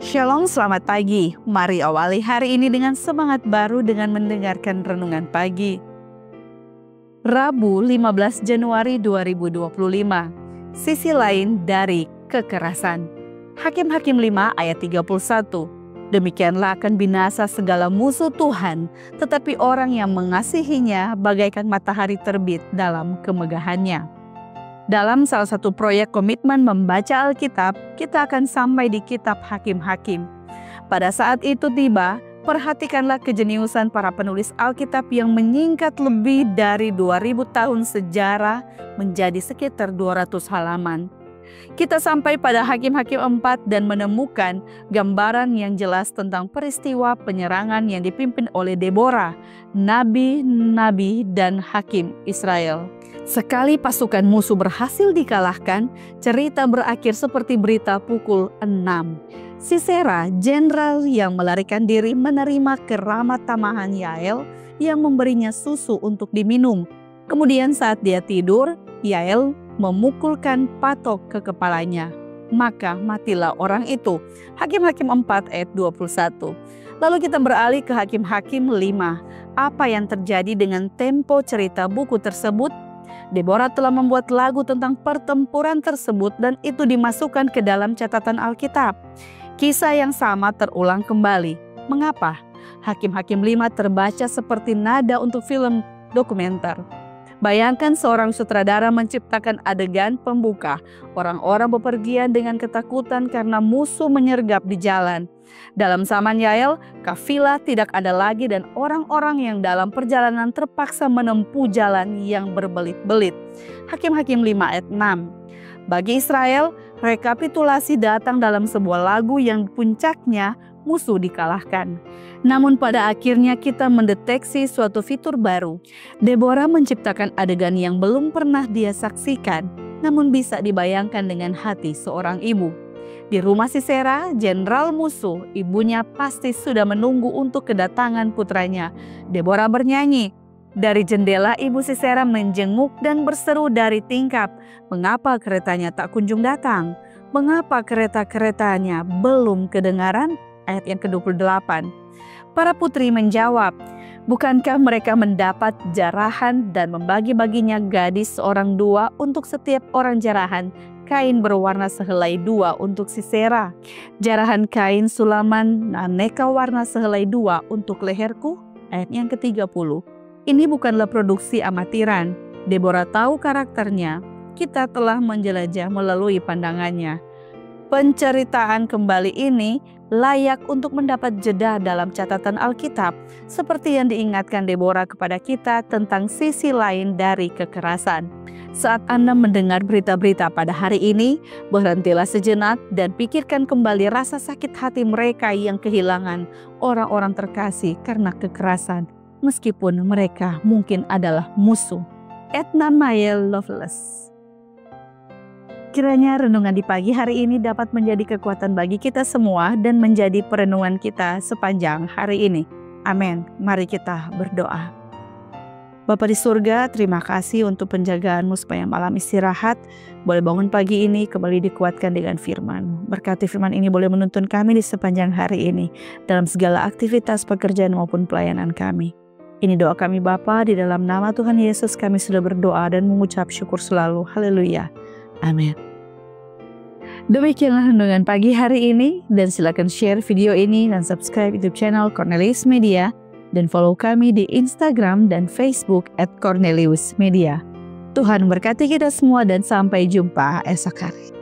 Shalom, selamat pagi. Mari awali hari ini dengan semangat baru dengan mendengarkan renungan pagi. Rabu 15 Januari 2025. Sisi lain dari kekerasan. Hakim-Hakim 5 ayat 31. Demikianlah akan binasa segala musuh Tuhan, tetapi orang yang mengasihinya bagaikan matahari terbit dalam kemegahannya. Dalam salah satu proyek komitmen membaca Alkitab, kita akan sampai di kitab Hakim-Hakim. Pada saat itu tiba, perhatikanlah kejeniusan para penulis Alkitab yang menyingkat lebih dari 2000 tahun sejarah menjadi sekitar 200 halaman. Kita sampai pada Hakim-Hakim 4 dan menemukan gambaran yang jelas tentang peristiwa penyerangan yang dipimpin oleh Deborah, nabi-nabi dan hakim Israel. Sekali pasukan musuh berhasil dikalahkan, cerita berakhir seperti berita pukul 6. Sisera, jenderal yang melarikan diri, menerima keramat tamahan Yael yang memberinya susu untuk diminum. Kemudian saat dia tidur, Yael memukulkan patok ke kepalanya. Maka matilah orang itu. Hakim-Hakim 4 ayat 21. Lalu kita beralih ke Hakim-Hakim 5. Apa yang terjadi dengan tempo cerita buku tersebut? Deborah telah membuat lagu tentang pertempuran tersebut dan itu dimasukkan ke dalam catatan Alkitab. Kisah yang sama terulang kembali. Mengapa? Hakim-Hakim 5 terbaca seperti nada untuk film dokumenter. Bayangkan seorang sutradara menciptakan adegan pembuka. Orang-orang bepergian dengan ketakutan karena musuh menyergap di jalan. Dalam zaman Yael, kafilah tidak ada lagi dan orang-orang yang dalam perjalanan terpaksa menempuh jalan yang berbelit-belit. Hakim-Hakim 5 ayat 6. Bagi Israel, rekapitulasi datang dalam sebuah lagu yang puncaknya musuh dikalahkan. Namun pada akhirnya kita mendeteksi suatu fitur baru. Deborah menciptakan adegan yang belum pernah dia saksikan, namun bisa dibayangkan dengan hati seorang ibu. Di rumah Sisera, jenderal musuh, ibunya pasti sudah menunggu untuk kedatangan putranya. Deborah bernyanyi. Dari jendela ibu Sisera menjenguk dan berseru dari tingkap, "Mengapa keretanya tak kunjung datang? Mengapa kereta-keretanya belum kedengaran?" Ayat yang ke-28. Para putri menjawab, "Bukankah mereka mendapat jarahan dan membagi-baginya gadis seorang dua untuk setiap orang jarahan kain berwarna sehelai dua untuk Sisera? Jarahan kain sulaman aneka warna sehelai dua untuk leherku?" Ayat yang ke-30. Ini bukanlah produksi amatiran. Deborah tahu karakternya. Kita telah menjelajah melalui pandangannya. Penceritaan kembali ini layak untuk mendapat jeda dalam catatan Alkitab, seperti yang diingatkan Deborah kepada kita tentang sisi lain dari kekerasan. Saat Anda mendengar berita-berita pada hari ini, berhentilah sejenak dan pikirkan kembali rasa sakit hati mereka yang kehilangan orang-orang terkasih karena kekerasan, meskipun mereka mungkin adalah musuh. Edna Mayel Loveless. Kiranya renungan di pagi hari ini dapat menjadi kekuatan bagi kita semua dan menjadi perenungan kita sepanjang hari ini. Amin. Mari kita berdoa. Bapa di surga, terima kasih untuk penjagaanmu supaya malam istirahat boleh bangun pagi ini kembali dikuatkan dengan firman. Berkati firman ini boleh menuntun kami di sepanjang hari ini dalam segala aktivitas pekerjaan maupun pelayanan kami. Ini doa kami Bapa, di dalam nama Tuhan Yesus kami sudah berdoa dan mengucap syukur selalu. Haleluya. Amin. Demikianlah renungan pagi hari ini, dan silakan share video ini dan subscribe YouTube channel Cornelius Media dan follow kami di Instagram dan Facebook @Cornelius Media. Tuhan berkati kita semua dan sampai jumpa esok hari.